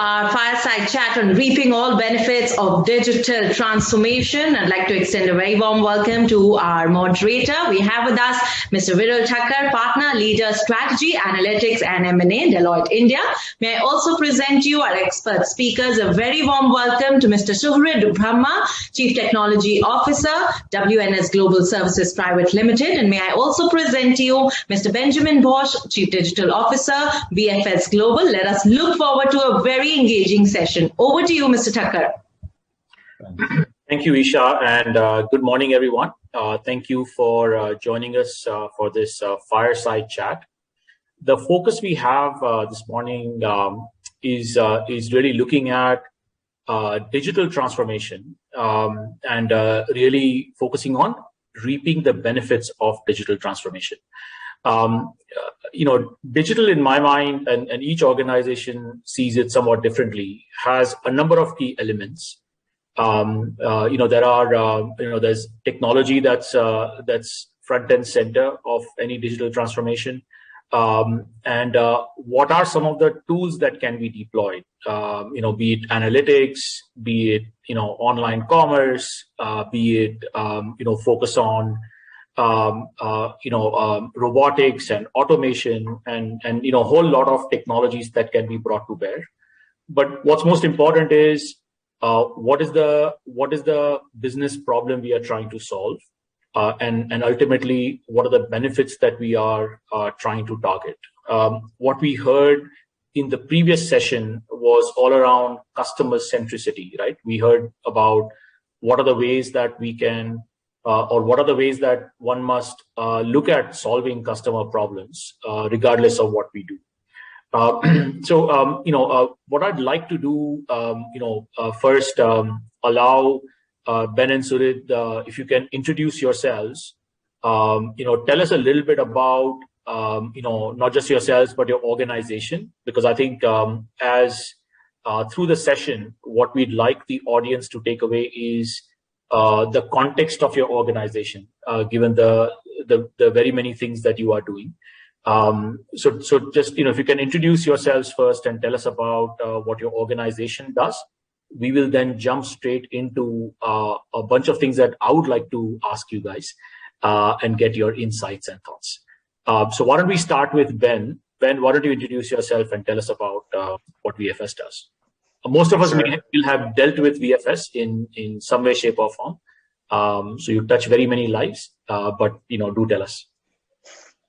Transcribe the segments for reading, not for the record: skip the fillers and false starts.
our Fireside Chat on reaping all benefits of digital transformation. I'd like to extend a very warm welcome to our moderator. We have with us Mr. Thakker, Partner, Leader, Strategy, Analytics and M&A, Deloitte, India. May I also present you our expert speakers. A very warm welcome to Mr. Suhrid, Brahma, Chief Technology Officer, WNS Global Services Private Limited. And may I also present you Mr. Benjamin Boesch, Chief Digital Officer, VFS Global. Let us look forward to a very engaging session. Over to you, Mr. Thakker. Thank you, Isha, and good morning, everyone. Thank you for joining us for this fireside chat. The focus we have this morning is really looking at digital transformation and really focusing on reaping the benefits of digital transformation. Digital in my mind, and each organization sees it somewhat differently, has a number of key elements. There's technology that's front and center of any digital transformation. And what are some of the tools that can be deployed? Be it analytics, be it, online commerce, be it, focus on robotics and automation and a whole lot of technologies that can be brought to bear. But what's most important is what is the business problem we are trying to solve, and ultimately what are the benefits that we are trying to target. What we heard in the previous session was all around customer centricity, right? We heard about what are the ways that we can or what are the ways that one must look at solving customer problems, regardless of what we do. What I'd like to do, first allow Ben and Suhrid, if you can introduce yourselves, tell us a little bit about, not just yourselves, but your organization, because I think as through the session, what we'd like the audience to take away is the context of your organization, given the very many things that you are doing. So just, if you can introduce yourselves first and tell us about what your organization does. We will then jump straight into a bunch of things that I would like to ask you guys and get your insights and thoughts. So why don't we start with Ben? Ben, why don't you introduce yourself and tell us about what VFS does? Most of us will have dealt with VFS in some way, shape, or form. So you touch very many lives, but do tell us.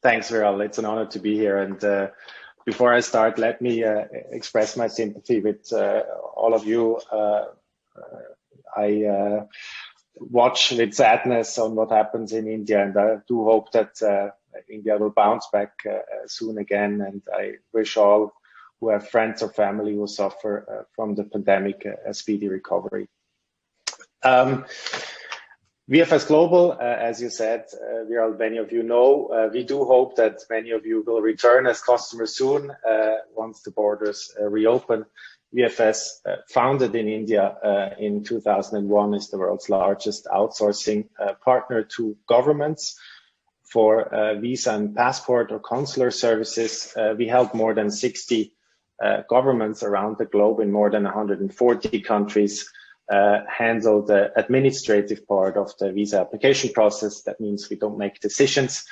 Thanks, Viral. It's an honor to be here. And before I start, let me express my sympathy with all of you. I watch with sadness on what happens in India, and I do hope that India will bounce back soon again. And I wish all who have friends or family who suffer from the pandemic a speedy recovery. VFS Global, as you said, many of you know, we do hope that many of you will return as customers soon once the borders reopen. VFS, founded in India in 2001, is the world's largest outsourcing partner to governments for visa and passport or consular services. We help more than 60 governments around the globe in more than 140 countries handle the administrative part of the visa application process. That means we don't make decisions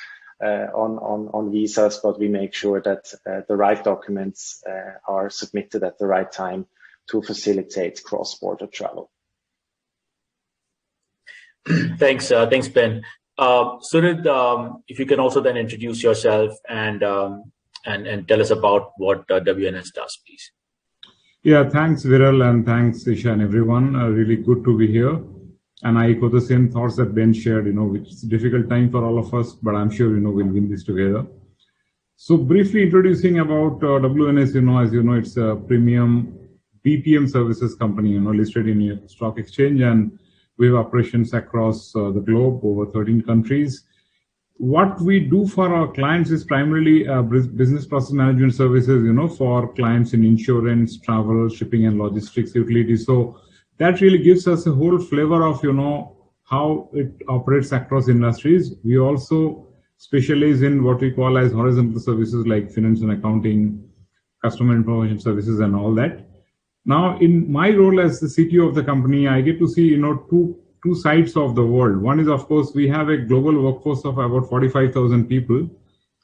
on visas, but we make sure that the right documents are submitted at the right time to facilitate cross-border travel. Thanks, Ben. Suhrid, if you can also then introduce yourself and tell us about what WNS does, please. Yeah, thanks, Viral, and thanks, Isha, and everyone. Really good to be here. And I echo the same thoughts that Ben shared, which is a difficult time for all of us, but I'm sure, we'll win this together. So briefly introducing about WNS, as you know, it's a premium BPM services company, listed in a stock exchange, and we have operations across the globe, over 13 countries. What we do for our clients is primarily business process management services, for clients in insurance, travel, shipping, and logistics, utilities. So that really gives us a whole flavor of, how it operates across industries. We also specialize in what we call as horizontal services like finance and accounting, customer information services, and all that. Now, in my role as the CTO of the company, I get to see, two sides of the world. One is, of course, we have a global workforce of about 45,000 people.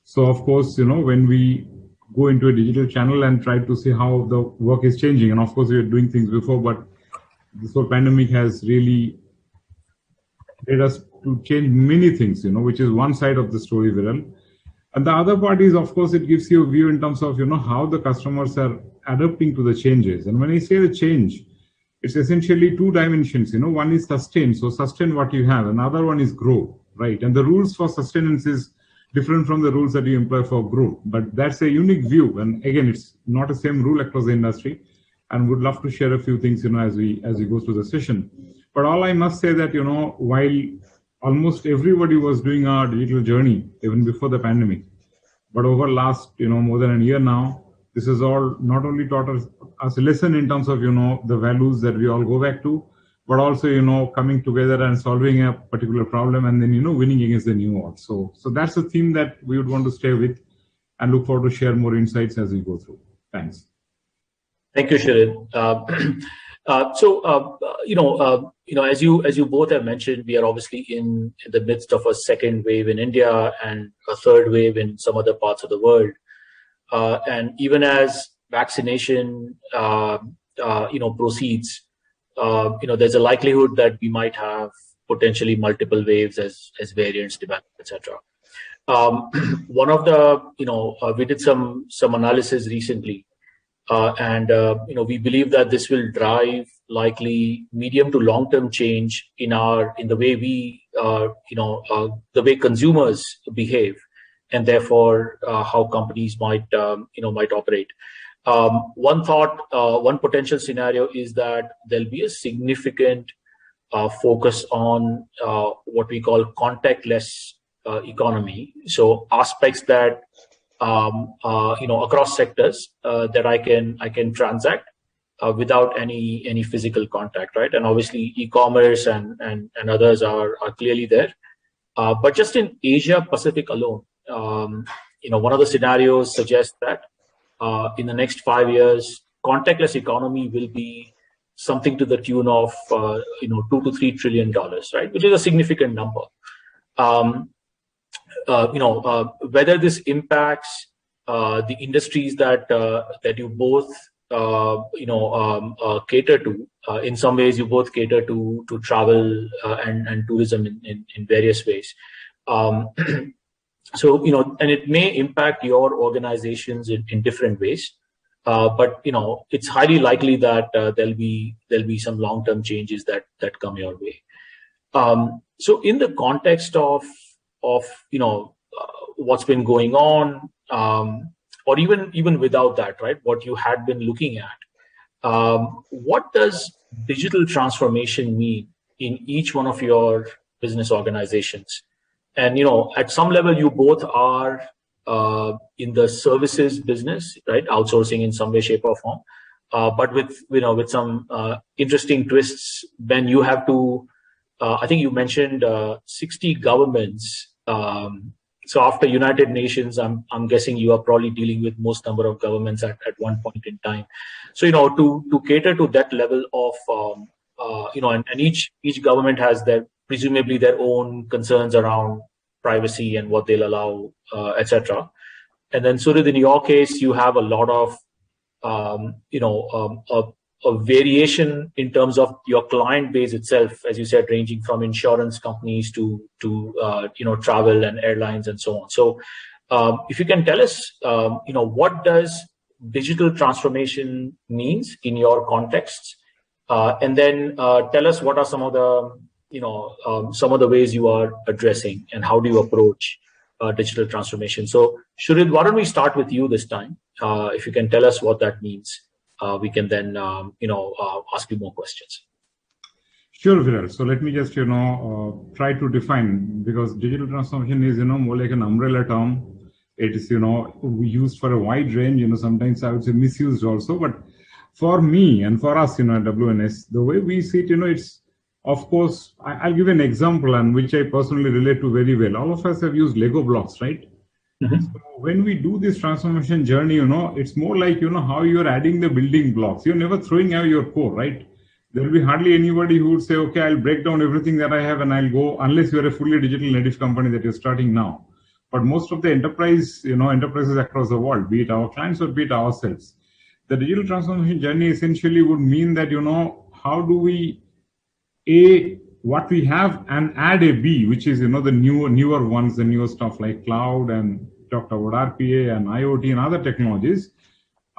So, of course, when we go into a digital channel and try to see how the work is changing, and of course, we were doing things before, but this whole pandemic has really led us to change many things, which is one side of the story, Viral. And the other part is, of course, it gives you a view in terms of, how the customers are adapting to the changes. And when I say the change, it's essentially two dimensions. One is sustain. So sustain what you have. Another one is grow, right? And the rules for sustenance is different from the rules that you employ for growth. But that's a unique view. And again, it's not the same rule across the industry. And would love to share a few things, as we go through the session. But all I must say that, while almost everybody was doing our digital journey even before the pandemic, but over last, more than a year now, this has all not only taught us a lesson in terms of, the values that we all go back to, but also, coming together and solving a particular problem and then, winning against the new odds. So that's the theme that we would want to stay with and look forward to share more insights as we go through. Thanks. Thank you, Suhrid. As you both have mentioned, we are obviously in the midst of a second wave in India and a third wave in some other parts of the world. And even as vaccination, proceeds, there's a likelihood that we might have potentially multiple waves as variants develop, etc. One of the, we did some analysis recently. We believe that this will drive likely medium to long-term change in the way we, the way consumers behave, and therefore how companies might operate. One potential scenario is that there'll be a significant focus on what we call contactless economy. So aspects that across sectors that I can transact without any physical contact, right? And obviously e-commerce and others are clearly there. But just in Asia Pacific alone, one of the scenarios suggests that in the next 5 years, contactless economy will be something to the tune of $2 to $3 trillion, right? Which is a significant number. Whether this impacts the industries that you both cater to. In some ways, you both cater to travel and tourism in various ways. And it may impact your organizations in different ways. But it's highly likely that there'll be some long-term changes that come your way. So in the context of what's been going on, or even without that, right? What you had been looking at, what does digital transformation mean in each one of your business organizations? And at some level, you both are in the services business, right? Outsourcing in some way, shape, or form. But with some interesting twists, when you have to, I think you mentioned 60 governments. So after United Nations, I'm guessing you are probably dealing with most number of governments at one point in time. So to cater to that level of and each government has presumably their own concerns around privacy and what they'll allow, etc. And then Suhrid, in your case, you have a lot of a variation in terms of your client base itself, as you said, ranging from insurance companies to travel and airlines and so on. So if you can tell us, what does digital transformation means in your contexts, and then tell us what are some of the ways you are addressing and how do you approach digital transformation. So Suhrid, why don't we start with you this time? If you can tell us what that means. We can then, ask you more questions. Sure, Viral. So let me just, try to define, because digital transformation is, more like an umbrella term. It is, used for a wide range, sometimes I would say misused also. But for me and for us, at WNS, the way we see it, it's, of course, I'll give an example and which I personally relate to very well. All of us have used Lego blocks, right? So when we do this transformation journey, it's more like, how you're adding the building blocks. You're never throwing out your core, right? There will be hardly anybody who would say, okay, I'll break down everything that I have and I'll go, unless you're a fully digital native company that you're starting now. But most of the enterprises across the world, be it our clients or be it ourselves, the digital transformation journey essentially would mean that, how do we, A, what we have and add a B, which is, the newer ones, the newer stuff like cloud and talked about RPA and IoT and other technologies,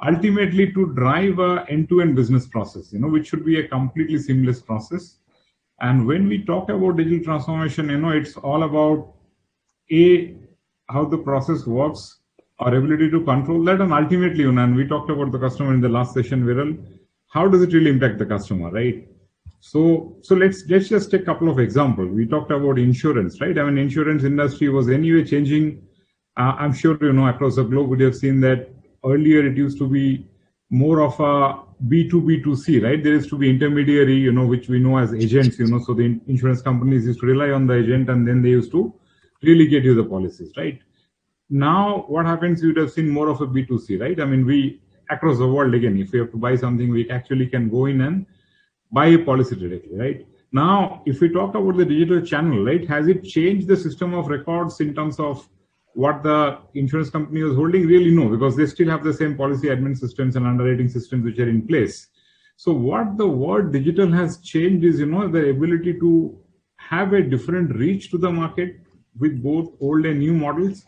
ultimately to drive a end-to-end business process, which should be a completely seamless process. And when we talk about digital transformation, it's all about A, how the process works, our ability to control that, and ultimately, and we talked about the customer in the last session, Viral, how does it really impact the customer, right? So let's just take a couple of examples. We talked about insurance, right? I mean, insurance industry was anyway changing. I'm sure, across the globe, we have seen that earlier it used to be more of a B2B2C, right? There used to be intermediary, which we know as agents, so the insurance companies used to rely on the agent and then they used to really get you the policies, right? Now, what happens, you would have seen more of a B2C, right? I mean, we, across the world, again, if we have to buy something, we actually can go in and buy a policy directly, right? Now, if we talk about the digital channel, right, has it changed the system of records in terms of what the insurance company was holding? Really, no, because they still have the same policy admin systems and underwriting systems which are in place. So what the word digital has changed is, the ability to have a different reach to the market with both old and new models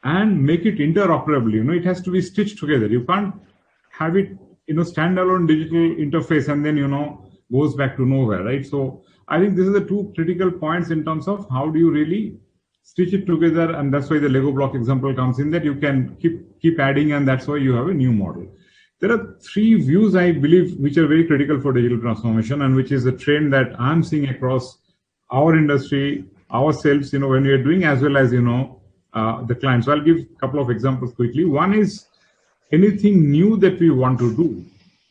and make it interoperable. It has to be stitched together. You can't have it, standalone digital interface and then, goes back to nowhere, right? So I think this is the two critical points in terms of how do you really stitch it together, and that's why the Lego block example comes in, that you can keep adding, and that's why you have a new model. There are three views, I believe, which are very critical for digital transformation, and which is a trend that I'm seeing across our industry, ourselves, when we are doing, as well as, the clients. So I'll give a couple of examples quickly. One is anything new that we want to do.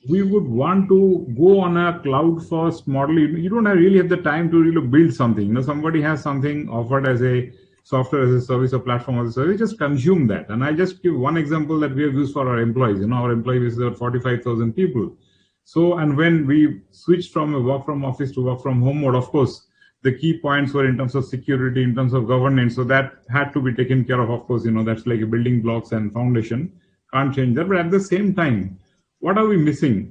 We would want to go on a cloud first model. You don't really have the time to really build something. Somebody has something offered as a software as a service or platform as a service, just consume that. And I just give one example that we have used for our employees. Our employees are 45,000 people. So, and when we switched from a work from office to work from home mode, of course, the key points were in terms of security, in terms of governance. So that had to be taken care of course, that's like a building blocks and foundation. Can't change that. But at the same time, what are we missing?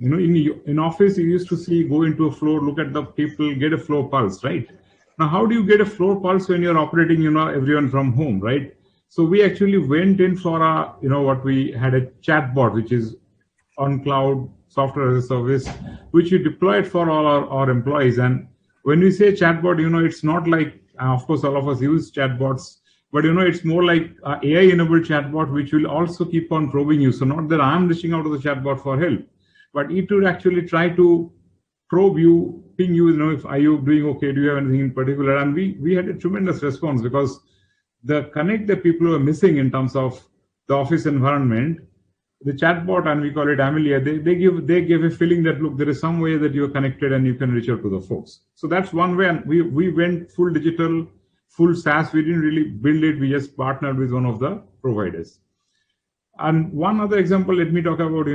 In office, you used to go into a floor, look at the people, get a floor pulse, right? Now, how do you get a floor pulse when you're operating, everyone from home, right? So we actually went in for what we had a chatbot, which is on cloud software as a service, which we deployed for all our employees. And when we say chatbot, it's not like, of course, all of us use chatbots, but it's more like AI-enabled chatbot, which will also keep on probing you. So not that I'm reaching out to the chatbot for help, but it will actually try to probe you, ping you, if are you doing okay? Do you have anything in particular? And we had a tremendous response, because the connect that people were missing in terms of the office environment, the chatbot, and we call it Amelia, they give a feeling that, look, there is some way that you're connected and you can reach out to the folks. So that's one way. And we went full digital, full SaaS. We didn't really build it. We just partnered with one of the providers. And one other example, let me talk about,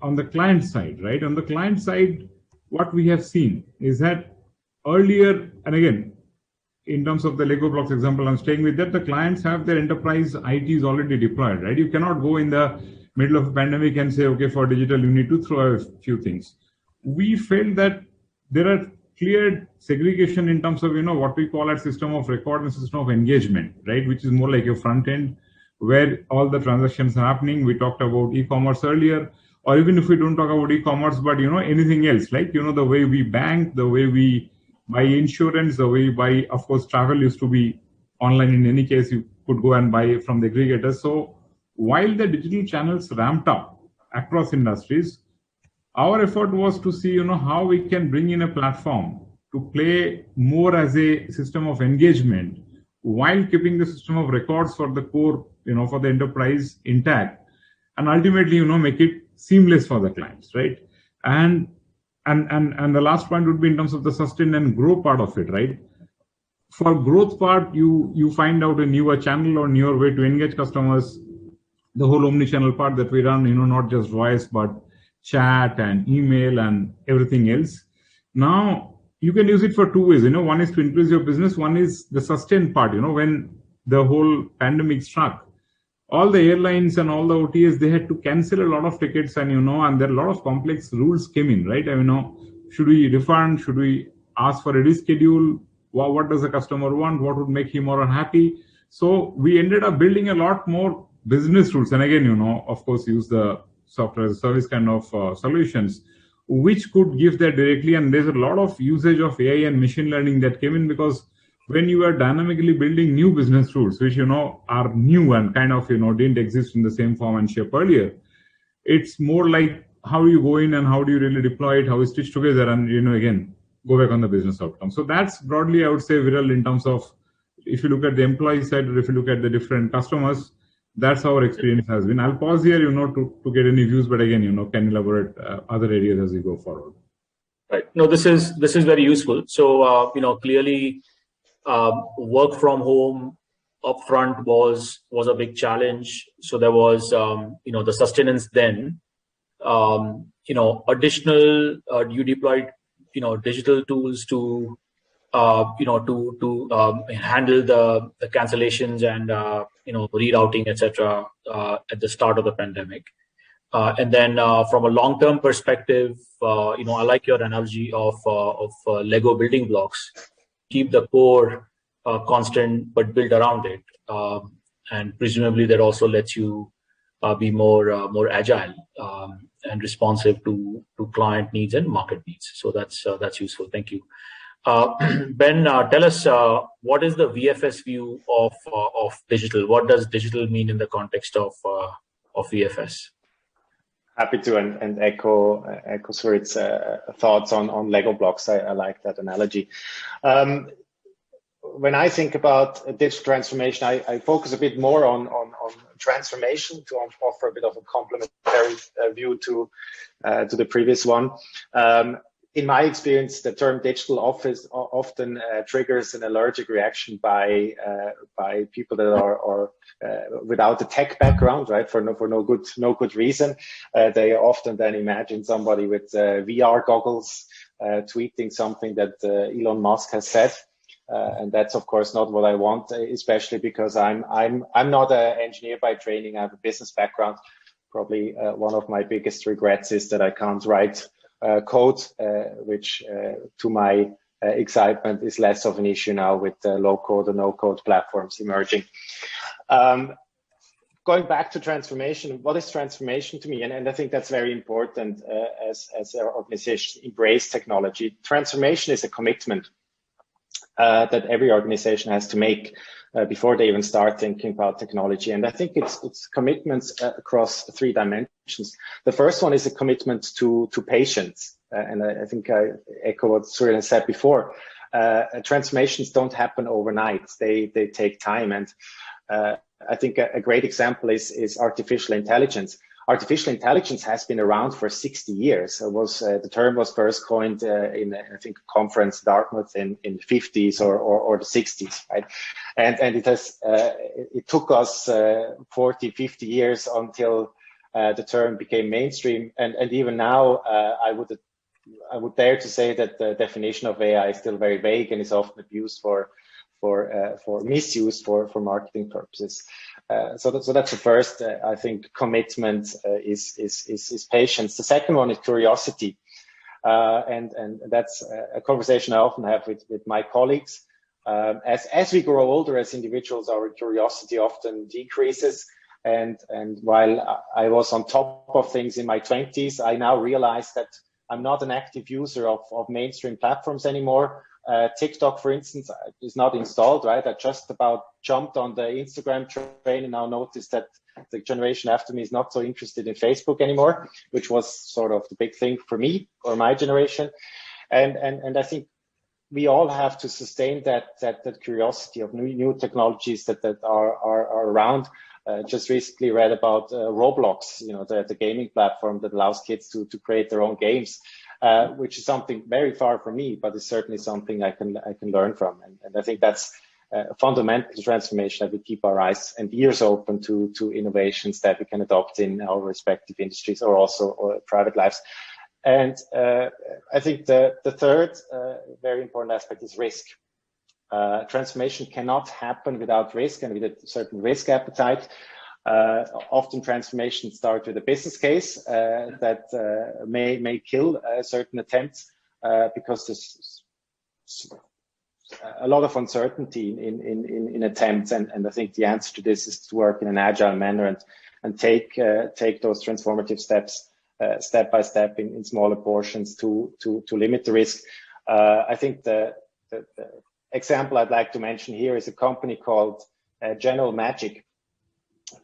on the client side, right? On the client side, what we have seen is that earlier, and again, in terms of the Lego blocks example, I'm staying with that, the clients have their enterprise ITs already deployed, right? You cannot go in the middle of a pandemic and say, okay, for digital, you need to throw a few things. We felt that there are clear segregation in terms of, what we call a system of record and system of engagement, right? Which is more like a front end where all the transactions are happening. We talked about e-commerce earlier, or even if we don't talk about e-commerce, but, anything else, like, the way we bank, the way we buy insurance, the way we buy, of course, travel used to be online. In any case, you could go and buy from the aggregators. So while the digital channels ramped up across industries, our effort was to see, how we can bring in a platform to play more as a system of engagement while keeping the system of records for the core, for the enterprise intact, and ultimately, make it seamless for the clients, right? And the last point would be in terms of the sustain and grow part of it, right? for growth part, you find out a newer channel or newer way to engage customers. The whole omni-channel part that we run, not just voice, but chat and email and everything else. Now, you can use it for two ways. One is to increase your business. One is the sustain part. When the whole pandemic struck, all the airlines and all the OTAs, they had to cancel a lot of tickets, and and there are a lot of complex rules came in, right? Should we refund? Should we ask for a reschedule? What does the customer want? What would make him more unhappy? So we ended up building a lot more business rules, and again, of course, use the software as a service kind of solutions, which could give that directly. And there's a lot of usage of AI and machine learning that came in, because when you are dynamically building new business rules, which are new and kind of didn't exist in the same form and shape earlier, it's more like how you go in and how do you really deploy it, how you stitch together, and again go back on the business outcome. So that's broadly, I would say, Viral, in terms of if you look at the employee side or if you look at the different customers, that's how our experience has been. I'll pause here, to get any views, but again, can elaborate other areas as we go forward. Right. No, this is very useful. So clearly, work from home upfront was a big challenge. So there was the sustenance then. Additional you deployed digital tools to handle the cancellations and rerouting, etc. At the start of the pandemic. And then from a long-term perspective, I like your analogy of Lego building blocks. Keep the core constant, but build around it, and presumably that also lets you be more agile and responsive to client needs and market needs. So that's useful. Thank you. Ben, tell us what is the VFS view of digital? What does digital mean in the context of VFS? Happy to and echo Suhrid's thoughts on Lego blocks. I like that analogy. When I think about digital transformation, I focus a bit more on transformation to offer a bit of a complementary view to the previous one. In my experience, the term digital often triggers an allergic reaction by people that are without a tech background, right? For no good reason. They often then imagine somebody with VR goggles tweeting something that Elon Musk has said. And that's of course not what I want, especially because I'm not an engineer by training. I have a business background. Probably one of my biggest regrets is that I can't write code, which to my excitement is less of an issue now with low code and no code platforms emerging. Going back to transformation, what is transformation to me? And I think that's very important as our organization embrace technology. Transformation is a commitment that every organization has to make before they even start thinking about technology. And I think it's commitments across three dimensions. The first one is a commitment to patience. And I think I echo what Suhrid said before. Transformations don't happen overnight. They take time. And I think a great example is artificial intelligence. Artificial intelligence has been around for 60 years. The term was first coined in, I think, a conference Dartmouth in the 50s or the 60s, right? And it took us 40, 50 years until the term became mainstream. And even now, I would dare to say that the definition of AI is still very vague and is often abused for misuse for marketing purposes. So that's the first, I think, commitment is patience. The second one is curiosity. And that's a conversation I often have with my colleagues. As we grow older as individuals, our curiosity often decreases. And while I was on top of things in my 20s, I now realize that I'm not an active user of mainstream platforms anymore. TikTok, for instance, is not installed, right? I just about jumped on the Instagram train and now noticed that the generation after me is not so interested in Facebook anymore, which was sort of the big thing for me or my generation. And I think we all have to sustain that curiosity of new technologies that are around. Just recently read about Roblox, the gaming platform that allows kids to create their own games. which is something very far from me, but it's certainly something I can learn from. And I think that's a fundamental transformation, that we keep our eyes and ears open to innovations that we can adopt in our respective industries or also private lives. And I think the third very important aspect is risk. Transformation cannot happen without risk and with a certain risk appetite. Often transformations start with a business case that may kill certain attempts because there's a lot of uncertainty in attempts, and I think the answer to this is to work in an agile manner and take those transformative steps step by step in smaller portions to limit the risk. I think the example I'd like to mention here is a company called General Magic.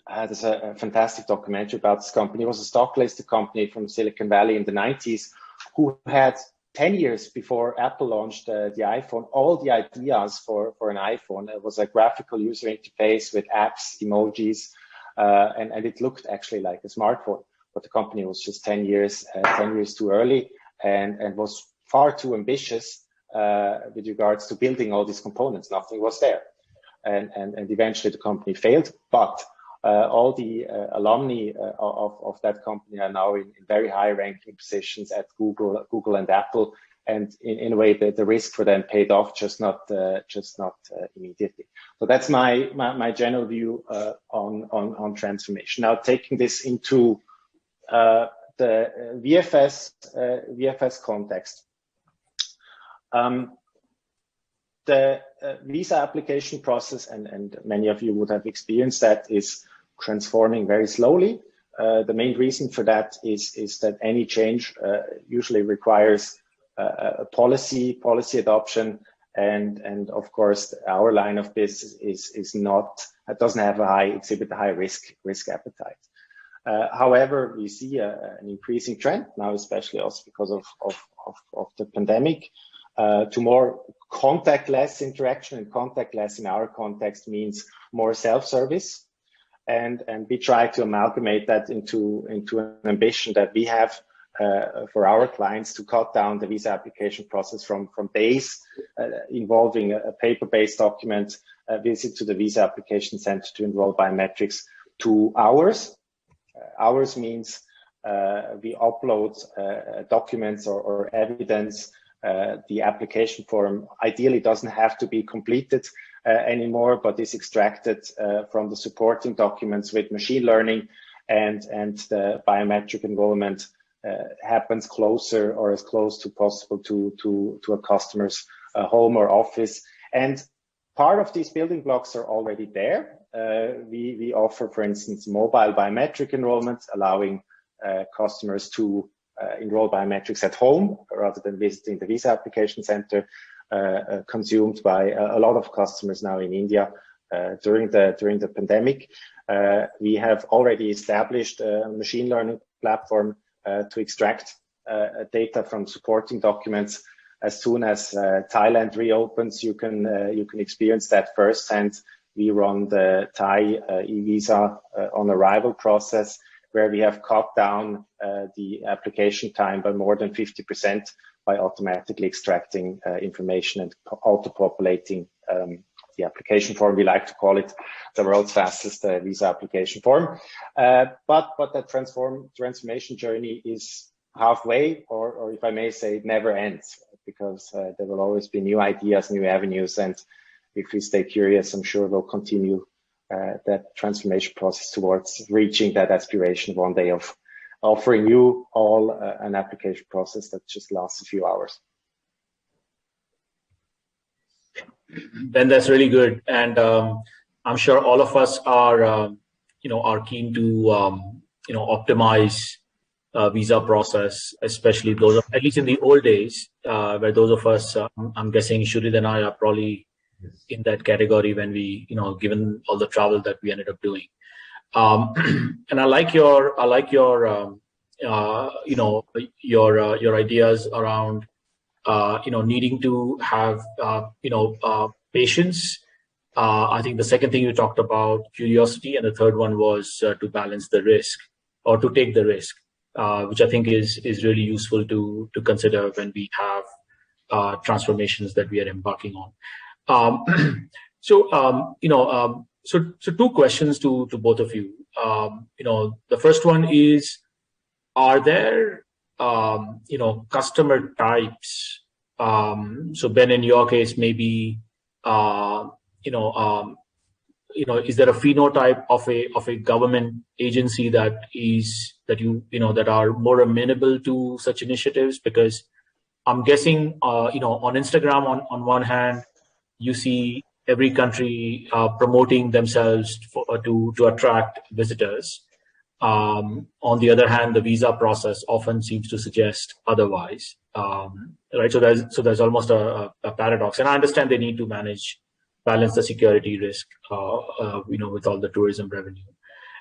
There's a fantastic documentary about this company. It was a stock listed company from Silicon Valley in the 90s who had 10 years before Apple launched the iPhone, all the ideas for an iPhone. It was a graphical user interface with apps, emojis, and it looked actually like a smartphone. But the company was just 10 years too early and was far too ambitious with regards to building all these components. Nothing was there. And eventually the company failed, but all the alumni of that company are now in very high ranking positions at Google and Apple. And in a way, the risk for them paid off, just not immediately. So that's my general view on transformation. Now, taking this into the VFS context. The visa application process, and many of you would have experienced that, is transforming very slowly. The main reason for that is that any change usually requires a policy adoption, and of course our line of business doesn't exhibit a high risk appetite. However, we see an increasing trend now, especially also because of the pandemic, to more contactless interaction, and contactless in our context means more self-service. And we try to amalgamate that into an ambition that we have for our clients to cut down the visa application process from days involving a paper-based document, a visit to the visa application center to enroll biometrics, to hours. Hours means we upload documents or evidence. The application form ideally doesn't have to be completed anymore, but is extracted from the supporting documents with machine learning, and the biometric enrollment happens closer or as close to possible to a customer's home or office. And part of these building blocks are already there. We offer, for instance, mobile biometric enrollment, allowing customers to enroll biometrics at home rather than visiting the visa application center, consumed by a lot of customers now in India during the pandemic. We have already established a machine learning platform to extract data from supporting documents. As soon as Thailand reopens, you can experience that firsthand. We run the Thai e-visa on arrival process, where we have cut down the application time by more than 50% by automatically extracting information and auto-populating the application form. We like to call it the world's fastest visa application form. But that transformation journey is halfway, or if I may say, it never ends, because there will always be new ideas, new avenues, and if we stay curious, I'm sure we'll continue that transformation process towards reaching that aspiration one day of offering you all an application process that just lasts a few hours. Ben, that's really good, and I'm sure all of us are keen to optimize visa process, especially those of, at least in the old days, where those of us, I'm guessing Suhrid and I are probably in that category when we, given all the travel that we ended up doing. And I like your ideas around, needing to have, patience. I think the second thing you talked about, curiosity, and the third one was to balance the risk, or to take the risk. which I think is really useful to consider when we have transformations that we are embarking on. So two questions to both of you. The first one is, are there customer types? So Ben, in your case, maybe is there a phenotype of a government agency that are more amenable to such initiatives? Because I'm guessing on Instagram on one hand you see every country promoting themselves to attract visitors. On the other hand, the visa process often seems to suggest otherwise. Right? So there's almost a paradox, and I understand they need to balance the security risk, with all the tourism revenue.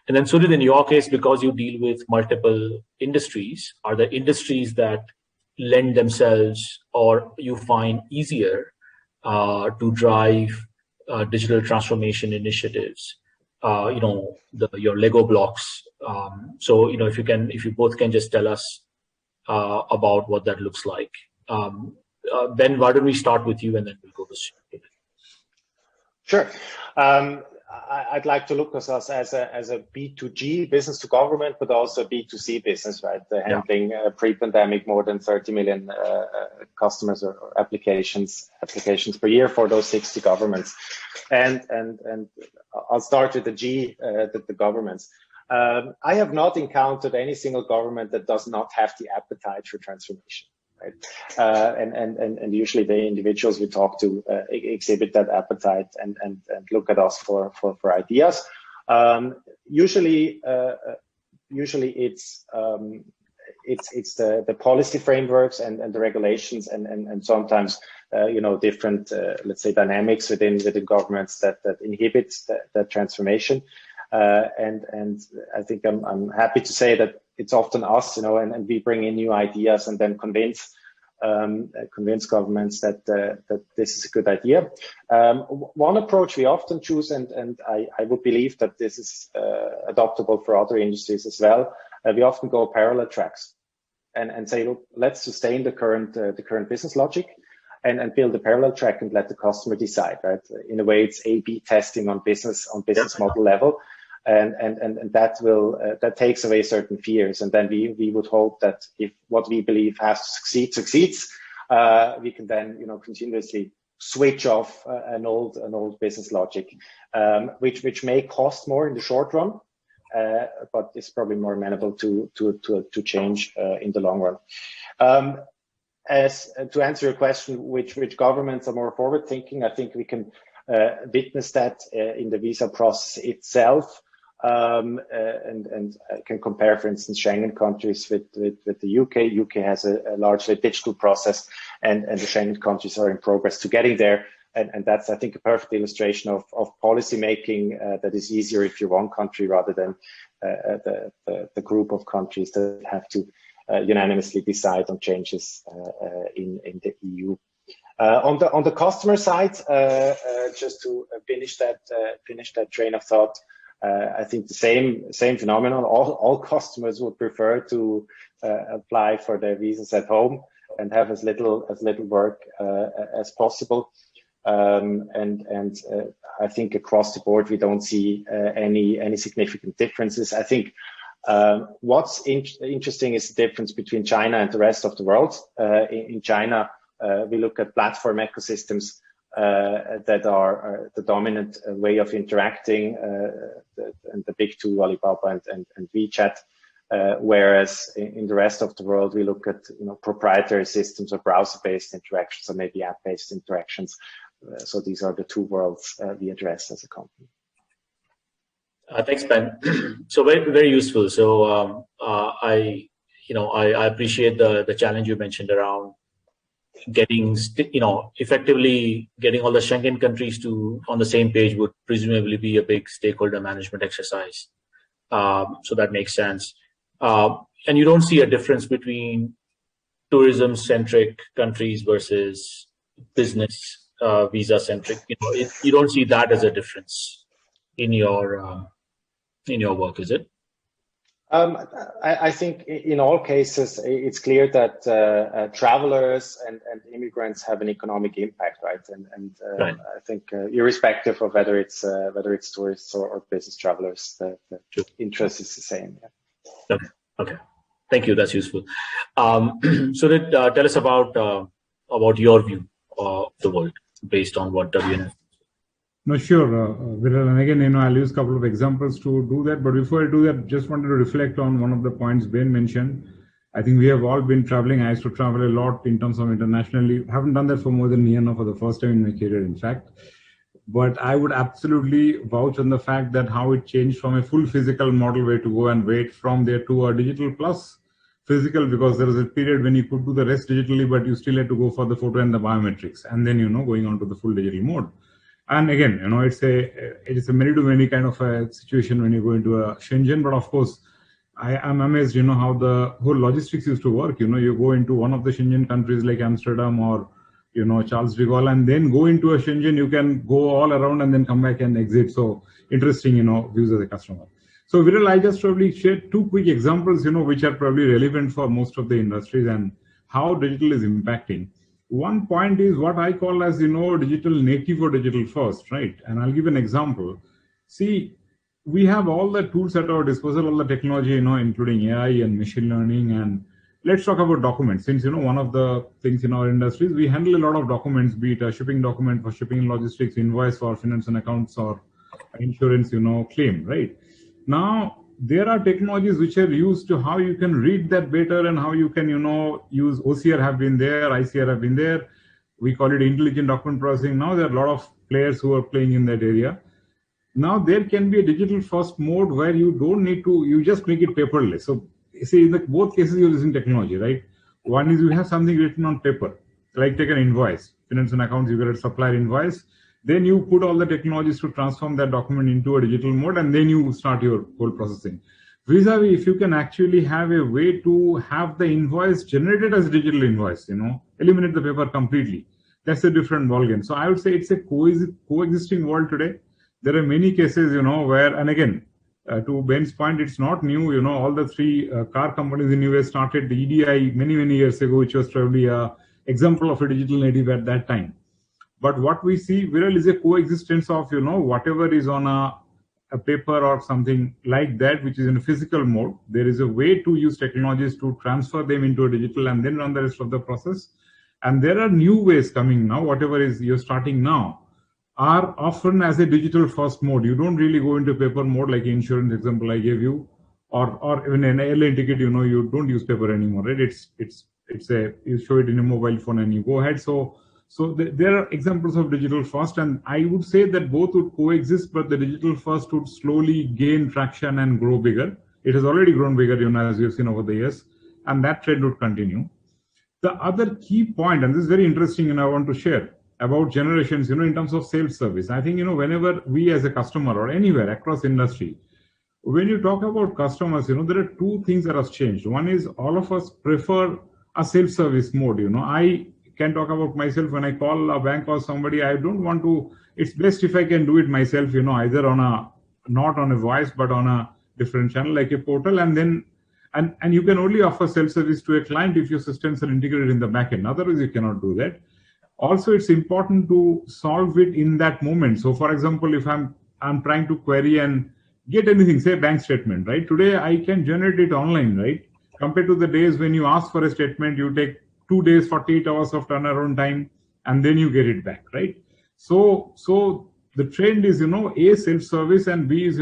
And then Suhrid, in your case, because you deal with multiple industries, are there industries that lend themselves or you find easier to drive digital transformation initiatives? Your Lego blocks. So if you both can just tell us about what that looks like. Ben, why don't we start with you and then we'll go to Suhrid. Sure. I'd like to look at us as a B2G, business to government, but also a B2C business, right? Handling pre-pandemic more than 30 million customers or applications per year for those 60 governments. And I'll start with the G, the governments. I have not encountered any single government that does not have the appetite for transformation. Right? And usually the individuals we talk to exhibit that appetite and look at us for ideas. Usually it's the policy frameworks and the regulations and sometimes different let's say dynamics within governments that inhibit that transformation. And I think I'm happy to say that it's often us, and we bring in new ideas and then convince governments that this is a good idea. One approach we often choose, and I would believe that this is adoptable for other industries as well. We often go parallel tracks and say, look, let's sustain the current business logic and build a parallel track and let the customer decide. Right? In a way, it's A/B testing on business model level. And that takes away certain fears, and then we would hope that if what we believe has to succeeds, we can then continuously switch off an old business logic, which may cost more in the short run, but is probably more amenable to change in the long run. As to answer your question, which governments are more forward thinking, I think we can witness that in the visa process itself. And I can compare, for instance, Schengen countries with the UK. UK has a largely digital process, and the Schengen countries are in progress to getting there. And that's, I think, a perfect illustration of policy making that is easier if you're one country rather than the group of countries that have to unanimously decide on changes in the EU. On the customer side, just to finish that train of thought. I think the same phenomenon. All customers would prefer to apply for their visas at home and have as little work as possible. And I think across the board we don't see any significant differences. I think what's interesting is the difference between China and the rest of the world. In China, we look at platform ecosystems that are the dominant way of interacting, and the big two, Alibaba and WeChat. Whereas in the rest of the world, we look at proprietary systems or browser-based interactions or maybe app-based interactions. So these are the two worlds we address as a company. Thanks, Ben. So very, very useful. So I appreciate the challenge you mentioned around effectively getting all the Schengen countries on the same page would presumably be a big stakeholder management exercise. So that makes sense. And you don't see a difference between tourism-centric countries versus business visa-centric. You don't see that as a difference in your work, is it? I think in all cases, it's clear that travelers and immigrants have an economic impact, right? And right. I think irrespective of whether it's tourists or business travelers, the interest is the same. Yeah. Okay. Thank you. That's useful. Suhrid, tell us about your view of the world based on what WNF. No, sure, Viral. And again, I'll use a couple of examples to do that. But before I do that, just wanted to reflect on one of the points Ben mentioned. I think we have all been traveling. I used to travel a lot in terms of internationally. Haven't done that for more than a year now, for the first time in my career, in fact. But I would absolutely vouch on the fact that how it changed from a full physical model way to go and wait from there to a digital plus physical, because there was a period when you could do the rest digitally, but you still had to go for the photo and the biometrics, and then, going on to the full digital mode. And again, it's a many to many kind of a situation when you go into a Shenzhen. But of course, I am amazed, how the whole logistics used to work. You go into one of the Shenzhen countries like Amsterdam or, Charles de Gaulle, and then go into a Shenzhen, you can go all around and then come back and exit. So interesting, views as a customer. So Viral, I just probably shared two quick examples, which are probably relevant for most of the industries and how digital is impacting. One point is what I call as, digital native or digital first, right? And I'll give an example. See, we have all the tools at our disposal, all the technology, including AI and machine learning. And let's talk about documents. Since, one of the things in our industries, we handle a lot of documents, be it a shipping document for shipping and logistics, invoice for finance and accounts, or insurance, claim, right? Now, there are technologies which are used to how you can read that better and how you can, use OCR have been there, ICR have been there. We call it intelligent document processing. Now there are a lot of players who are playing in that area. Now there can be a digital first mode where you don't need to, you just make it paperless. So you see, in both cases you're using technology, right? One is you have something written on paper, like take an invoice, finance and accounts, you get a supplier invoice. Then you put all the technologies to transform that document into a digital mode, and then you start your whole processing. Vis-a-vis, if you can actually have a way to have the invoice generated as digital invoice, eliminate the paper completely. That's a different ballgame. So I would say it's a coexisting world today. There are many cases, where, and again, to Ben's point, it's not new. All the three car companies in US started the EDI many, many years ago, which was probably an example of a digital native at that time. But what we see, Viral, is a coexistence of, whatever is on a paper or something like that, which is in a physical mode. There is a way to use technologies to transfer them into a digital and then run the rest of the process. And there are new ways coming now. Whatever is you're starting now are often as a digital first mode. You don't really go into paper mode like insurance example I gave you, or even an airline ticket, you don't use paper anymore, right? You show it in a mobile phone and you go ahead. So there are examples of digital first, and I would say that both would coexist, but the digital first would slowly gain traction and grow bigger. It has already grown bigger, as you've seen over the years, and that trend would continue. The other key point, and this is very interesting, and I want to share about generations, in terms of sales service. I think, whenever we as a customer or anywhere across industry, when you talk about customers, there are two things that have changed. One is all of us prefer a self-service mode. I can talk about myself when I call a bank or somebody. I don't want to. It's best if I can do it myself. Either on not on a voice but on a different channel like a portal, and then and you can only offer self-service to a client if your systems are integrated in the backend. Otherwise, you cannot do that. Also, it's important to solve it in that moment. So, for example, if I'm trying to query and get anything, say bank statement, right? Today I can generate it online, right? Compared to the days when you ask for a statement, you take 2 days, 48 hours of turnaround time, and then you get it back, right? So the trend is, A, self-service, and B is,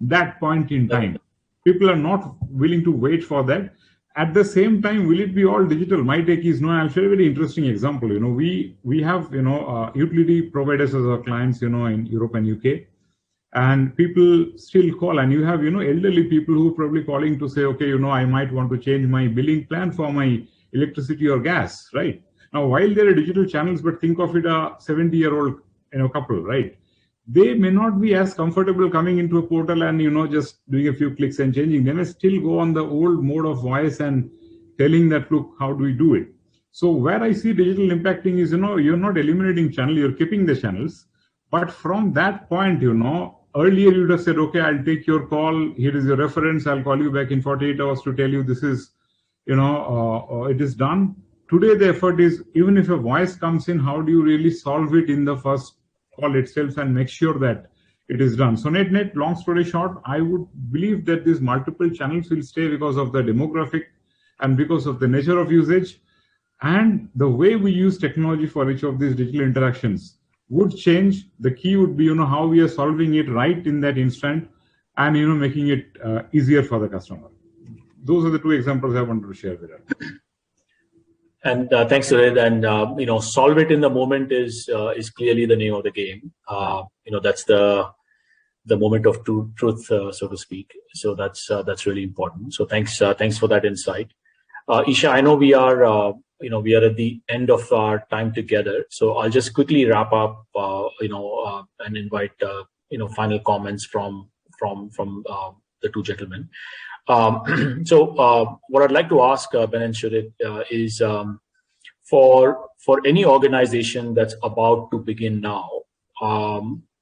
that point in time. People are not willing to wait for that. At the same time, will it be all digital? My take is no. I'll share a very interesting example. We have, utility providers as our clients, in Europe and UK. And people still call, and you have, elderly people who are probably calling to say, okay, I might want to change my billing plan for my electricity or gas, right? Now, while there are digital channels, but think of it a 70-year-old, couple, right? They may not be as comfortable coming into a portal and, just doing a few clicks and changing. They may still go on the old mode of voice and telling that, look, how do we do it? So where I see digital impacting is, you're not eliminating channel, you're keeping the channels. But from that point, earlier you'd have said, okay, I'll take your call. Here is your reference. I'll call you back in 48 hours to tell you this is, it is done. Today, the effort is, even if a voice comes in, how do you really solve it in the first call itself and make sure that it is done? So net, long story short, I would believe that these multiple channels will stay because of the demographic and because of the nature of usage, and the way we use technology for each of these digital interactions would change. The key would be, how we are solving it right in that instant and, making it easier for the customer. Those are the two examples I wanted to share with you. And thanks, Suhrid. And solve it in the moment is clearly the name of the game. That's the moment of truth, so to speak. So that's really important. So thanks for that insight. Isha, I know we are at the end of our time together. So I'll just quickly wrap up, and invite final comments from the two gentlemen. So what I'd like to ask Ben and Suhrid is, for any organization that's about to begin now,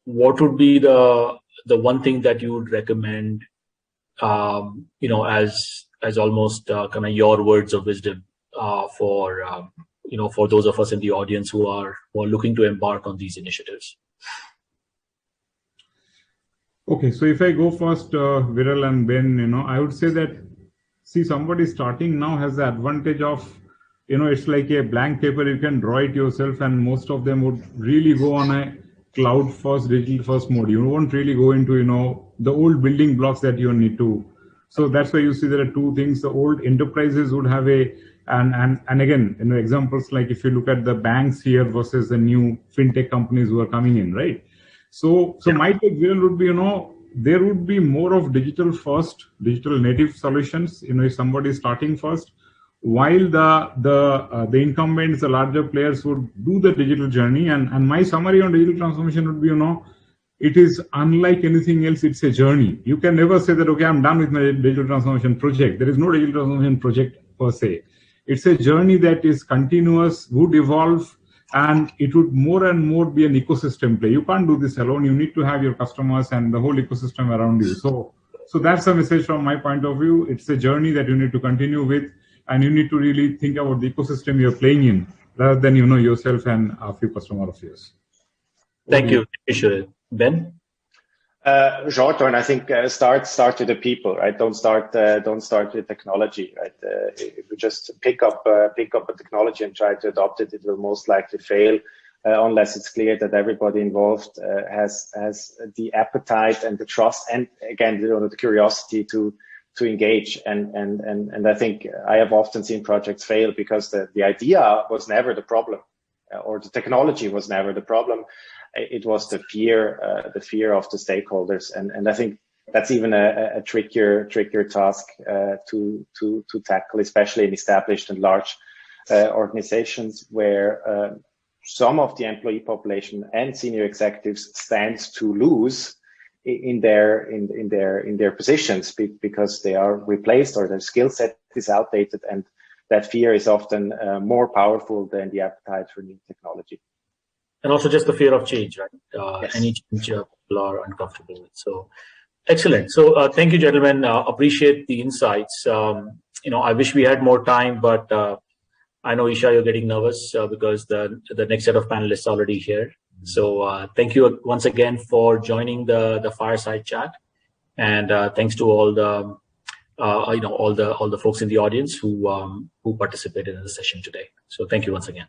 what would be the one thing that you would recommend, as almost kind of your words of wisdom for those of us in the audience who are looking to embark on these initiatives? Okay, so if I go first, Viral and Ben, I would say that, somebody starting now has the advantage of, it's like a blank paper, you can draw it yourself, and most of them would really go on a cloud first, digital first mode. You won't really go into, the old building blocks that you need to. So that's why you see there are two things. The old enterprises would have and again, examples like if you look at the banks here versus the new fintech companies who are coming in, right? So my take, Viral, would be, there would be more of digital first, digital native solutions, if somebody is starting first, while the incumbents, the larger players would do the digital journey. And my summary on digital transformation would be, it is unlike anything else. It's a journey. You can never say that, okay, I'm done with my digital transformation project. There is no digital transformation project per se. It's a journey that is continuous, would evolve, and it would more and more be an ecosystem play. You can't do this alone. You need to have your customers and the whole ecosystem around you. So that's the message from my point of view. It's a journey that you need to continue with, and you need to really think about the ecosystem you're playing in, rather than, yourself and a few customers of yours. Thank you, Suhrid. Ben? Short term, I think start with the people, right? Don't start with technology, right? If you just pick up a technology and try to adopt it, it will most likely fail unless it's clear that everybody involved has the appetite and the trust, and again, the curiosity to engage. And I think I have often seen projects fail because the idea was never the problem, or the technology was never the problem. It was the fear of the stakeholders, and I think that's even a trickier task to tackle, especially in established and large organizations where some of the employee population and senior executives stands to lose in their positions because they are replaced or their skill set is outdated, and that fear is often more powerful than the appetite for new technology. And also just the fear of change, right? Yes. Any change people are uncomfortable with. So excellent. So thank you, gentlemen. Appreciate the insights. I wish we had more time, but I know, Isha, you're getting nervous because the next set of panelists are already here. So thank you once again for joining the Fireside Chat, and thanks to all the all the folks in the audience who participated in the session today. So thank you once again.